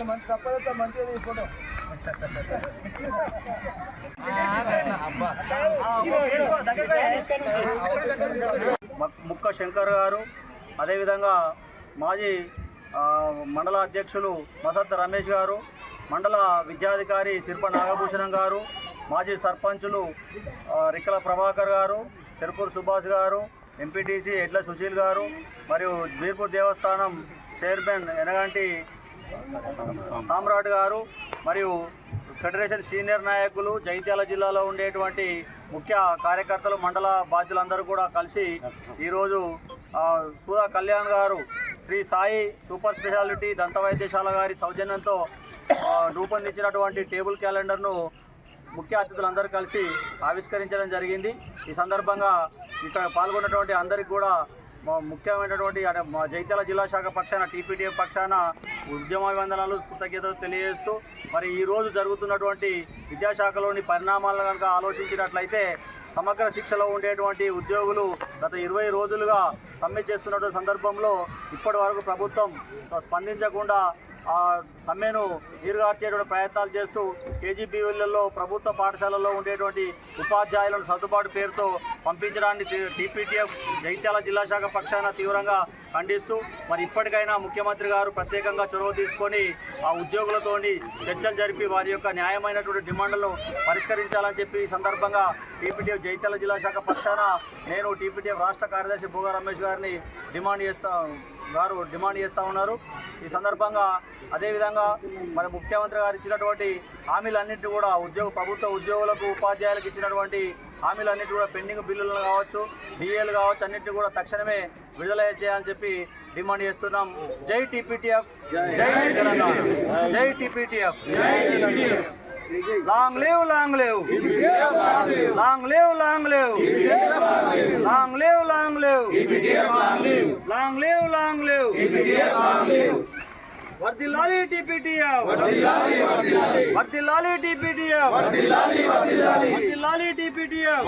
మంచి సపరేట్ మంచిగా ఈ ఫోటో ముక్క శంకర్ గారు, అదేవిధంగా మాజీ మండల అధ్యక్షులు మసత్ రమేష్ గారు, మండల విద్యాధికారి శిల్ప నాగభూషణం గారు, మాజీ సర్పంచులు రిక్కల ప్రభాకర్ గారు, చెరుకూరు సుభాష్ గారు, ఎంపీటీసీ ఎడ్ల సుశీల్ గారు, మరియు బీర్పూర్ దేవస్థానం చైర్మన్ ఎనగంటి సామ్రాట్ గారు, మరియు ఫెడరేషన్ సీనియర్ నాయకులు, జగిత్యాల జిల్లాలో ఉండేటువంటి ముఖ్య కార్యకర్తలు, మండల బాధ్యులందరూ కూడా కలిసి ఈరోజు సూరా కళ్యాణ్ గారు శ్రీ సాయి సూపర్ స్పెషాలిటీ దంత వైద్యశాల గారి సౌజన్యంతో రూపొందించినటువంటి టేబుల్ క్యాలెండర్ను ముఖ్య అతిథులందరూ కలిసి ఆవిష్కరించడం జరిగింది. ఈ సందర్భంగా ఇక్కడ పాల్గొన్నటువంటి అందరికీ కూడా ముఖ్యమైనటువంటి మా జగిత్యాల జిల్లా శాఖ పక్షాన టీపీటీఎఫ్ పక్షాన ఉద్యమాభివందనాలు, కృతజ్ఞతలు తెలియజేస్తూ, మరి ఈరోజు జరుగుతున్నటువంటి విద్యాశాఖలోని పరిణామాలను కనుక ఆలోచించినట్లయితే సమగ్ర శిక్షలో ఉండేటువంటి ఉద్యోగులు గత 20 రోజులుగా సమ్మె చేస్తున్నటువంటి సందర్భంలో ఇప్పటి వరకు ప్రభుత్వం స్పందించకుండా ఆ సమ్మెను నీరుగార్చేటువంటి ప్రయత్నాలు చేస్తూ కేజీబీవీలలో ప్రభుత్వ పాఠశాలల్లో ఉండేటువంటి ఉపాధ్యాయులను సర్దుబాటు పేరుతో పంపించడాన్ని టీపీటీఎఫ్ జగిత్యాల జిల్లా శాఖ పక్షాన తీవ్రంగా ఖండిస్తూ, మరి ఇప్పటికైనా ముఖ్యమంత్రి గారు ప్రత్యేకంగా చొరవ తీసుకొని ఆ ఉద్యోగులతోని చర్చలు జరిపి వారి యొక్క న్యాయమైనటువంటి డిమాండ్లను పరిష్కరించాలని చెప్పి ఈ సందర్భంగా టీపీటీఎఫ్ జగిత్యాల జిల్లా శాఖ పక్షాన నేను టీపీటీఎఫ్ రాష్ట్ర కార్యదర్శి భూగా రమేష్ గారిని డిమాండ్ చేస్తూ ఉన్నారు. ఈ సందర్భంగా అదేవిధంగా మరి ముఖ్యమంత్రి గారు ఇచ్చినటువంటి హామీలన్నింటినీ కూడా ప్రభుత్వ ఉద్యోగులకు, ఉపాధ్యాయులకు ఇచ్చినటువంటి హామీలన్నింటినీ కూడా పెండింగ్ బిల్లులు కావచ్చు, డిఏలు కావచ్చు, అన్నింటినీ కూడా తక్షణమే విడుదల చేయాలని చెప్పి డిమాండ్ చేస్తున్నాం. జై టీపీటీఎఫ్, జై తెలంగాణ, జై TPTF. Long live, long live, long live, long live, long live, long live, long live, long live. వర్ధిల్లాలి టీపీటీఎఫ్, వర్ధిల్లాలి టీపీటీఎఫ్, వర్ధిల్లాలి టీపీటీఎఫ్.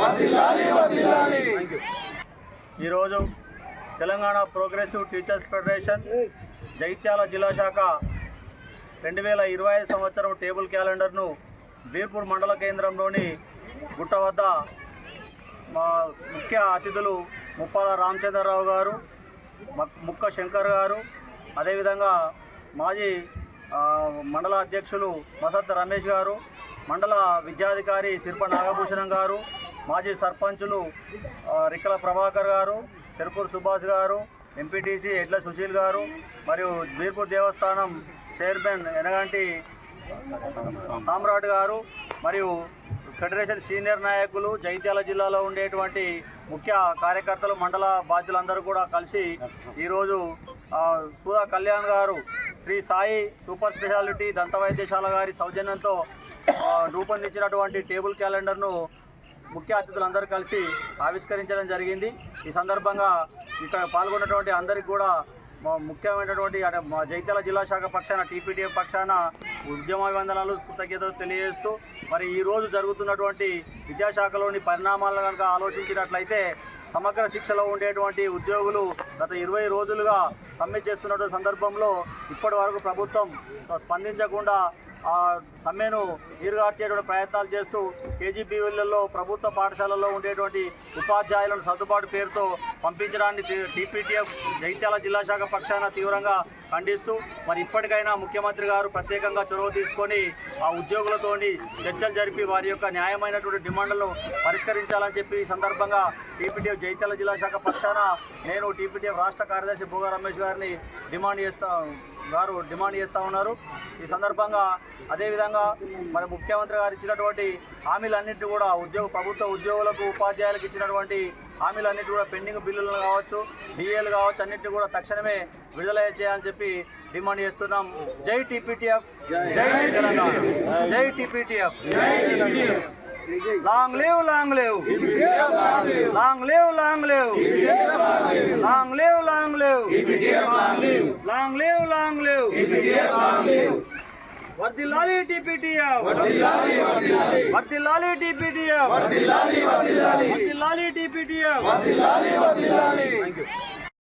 ఈరోజు Telangana progressive teachers federation Jagtial జిల్లా శాఖ 2025 సంవత్సరం టేబుల్ క్యాలెండర్ను బీర్పూర్ మండల కేంద్రంలోని గుట్ట వద్ద మా ముఖ్య అతిథులు ముప్పాల రామచంద్రరావు గారు, ముక్క శంకర్ గారు, అదేవిధంగా మాజీ మండల అధ్యక్షులు మసత్ రమేష్ గారు, మండల విద్యాధికారి శిల్ప నాగభూషణం గారు, మాజీ సర్పంచులు రిక్కల ప్రభాకర్ గారు, చెరుకూరు సుభాష్ గారు, ఎంపీటీసీ ఎడ్ల సుశీల్ గారు, మరియు బీర్పూర్ దేవస్థానం చైర్మన్ ఎనగంటి సామ్రాట్ గారు, మరియు ఫెడరేషన్ సీనియర్ నాయకులు, జగిత్యాల జిల్లాలో ఉండేటువంటి ముఖ్య కార్యకర్తలు, మండల బాధ్యులందరూ కూడా కలిసి ఈరోజు సూరా కళ్యాణ్ గారు శ్రీ సాయి సూపర్ స్పెషాలిటీ దంత వైద్యశాల గారి సౌజన్యంతో రూపొందించినటువంటి టేబుల్ క్యాలెండర్ను ముఖ్య అతిథులందరూ కలిసి ఆవిష్కరించడం జరిగింది. ఈ సందర్భంగా ఇక్కడ పాల్గొన్నటువంటి అందరికీ కూడా ముఖ్యమైనటువంటి మా జగిత్యాల జిల్లా శాఖ పక్షాన టీపీటీఎఫ్ పక్షాన ఉద్యమాభివందనాలు, కృతజ్ఞతలు తెలియజేస్తూ, మరి ఈరోజు జరుగుతున్నటువంటి విద్యాశాఖలోని పరిణామాలను కనుక ఆలోచించినట్లయితే సమగ్ర శిక్షలో ఉండేటువంటి ఉద్యోగులు గత 20 రోజులుగా సమ్మె చేస్తున్నటువంటి సందర్భంలో ఇప్పటి వరకు ప్రభుత్వం స్పందించకుండా ఆ సమ్మెను నీరుగార్చేటువంటి ప్రయత్నాలు చేస్తూ కేజీబీవీలలో ప్రభుత్వ పాఠశాలల్లో ఉండేటువంటి ఉపాధ్యాయులను సర్దుబాటు పేరుతో పంపించడాన్ని టీపీటీఎఫ్ జగిత్యాల జిల్లా శాఖ పక్షాన తీవ్రంగా ఖండిస్తూ, మరి ఇప్పటికైనా ముఖ్యమంత్రి గారు ప్రత్యేకంగా చొరవ తీసుకొని ఆ ఉద్యోగులతోని చర్చలు జరిపి వారి యొక్క న్యాయమైనటువంటి డిమాండ్లను పరిష్కరించాలని చెప్పి ఈ సందర్భంగా టీపీటీఎఫ్ జగిత్యాల జిల్లా శాఖ పక్షాన నేను టీపీటీఎఫ్ రాష్ట్ర కార్యదర్శి భూగా రమేష్ గారిని డిమాండ్ చేస్తూ ఉన్నారు. ఈ సందర్భంగా అదేవిధంగా మరి ముఖ్యమంత్రి గారు ఇచ్చినటువంటి హామీలన్నింటినీ కూడా ప్రభుత్వ ఉద్యోగులకు, ఉపాధ్యాయులకు ఇచ్చినటువంటి హామీలన్నింటినీ కూడా పెండింగ్ బిల్లులు కావచ్చు, డిఏలు కావచ్చు, అన్నింటినీ కూడా తక్షణమే విడుదల చేయాలని చెప్పి డిమాండ్ చేస్తున్నాం. జై టీపీటీఎఫ్, జై తెలంగాణ, జై TPTF. Long live, long live, long live, long live, long live, long live, long live, long live. వర్ధిల్లాలి టీపీటీఎఫ్, వర్ధిల్లాలి టీపీటీఎఫ్, వర్ధిల్లాలి టీపీటీఎఫ్.